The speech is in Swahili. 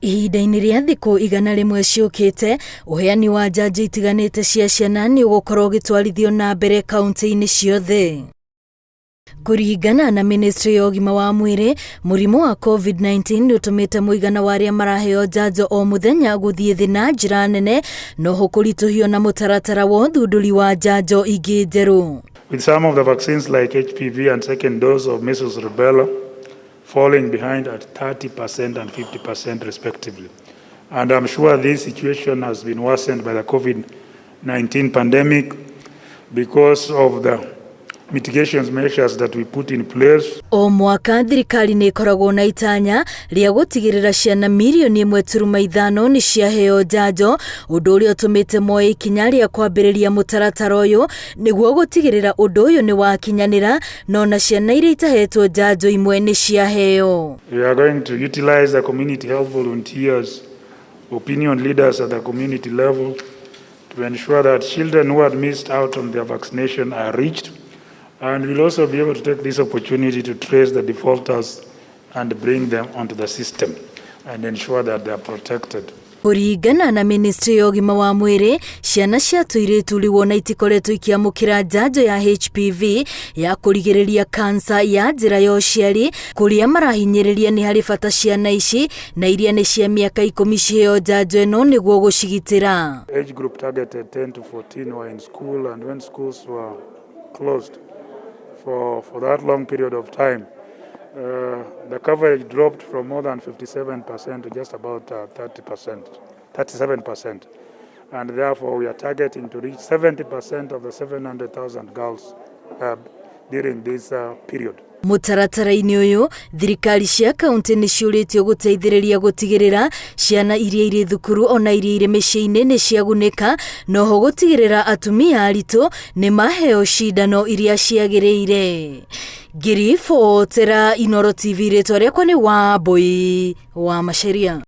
Ihinda-inĩ rĩa thikũ igana rĩmwe ciũkĩte, ũheani wa njanjo itiganĩte cia ciana nĩ ũgũkorwo ũgĩtwarithio na mbere kaunti-inĩ ciothe. Kũringana na Ministry ya Ũgima wa Mwĩrĩ, mũrimũ wa COVID-19 nĩ ũtũmĩte mũigana wa arĩa maraheo njanjo o mũthenya gũthiĩ thĩ na njĩra nene, no ho kũritũhio na mũtaratara wa ũthundũri wa njanjo ingĩ njerũ. With some of the vaccines like HPV and second dose of measles rubella falling behind at 30% and 50% respectively. And I'm sure this situation has been worsened by the COVID-19 pandemic because of the mitigation measures that we put in place. O mwaka thirikari nĩ ĩkoragwo na itanya rĩa gũtigĩrĩra ciana mirioni 1.5 nĩ ciaheo njanjo, ũndũ ũrĩa ũtũmĩte moe ikinya rĩa kwambĩrĩria mũtaratara ũyũ nĩguo gũtigĩrĩra ũndũ ũyũ nĩ wakinyanĩra, no na ciana iria itahetwo njanjo imwe nĩ ciaheo. We are going to utilize the community health volunteers, opinion leaders at the community level to ensure that children who had missed out on their vaccination are reached. And we'll also be able to take this opportunity to trace the defaulters and bring them onto the system and ensure that they are protected. Kũringana na Ministry ya Ũgima wa Mwĩrĩ, ciana cia tũirĩtu rĩu ona itikoretwo ikiamũkĩra njanjo ya HPV ya kũrigĩrĩria kansa ya njĩra ya ũciari, kũrĩa marahinyĩrĩria nĩ harĩ bata ciana ici na iria nĩ cia mĩaka 10 ciheo njanjo ĩno nĩguo gũcigitĩra. Age group targeted 10 to 14 were in school, and when schools were closed for that long period of time, the coverage dropped from more than 57% to just about 37%. And therefore, we are targeting to reach 70% of the 700,000 girls during this period. Mũtaratara-inĩ ũyũ, thirikari cia kaunti nĩ ciũrĩtio gũteithĩrĩria gũtigĩrĩra ciana iria irĩ thukuru ona iria irĩ mĩciĩ-inĩ nĩ ciagunĩka, no ho gũtigĩrĩra atumia aritũ nĩ maheo cindano iria ciagĩrĩire. Ngiribotera Inooro TV, rĩtwa rĩakwa nĩ Wambui wa Macharia.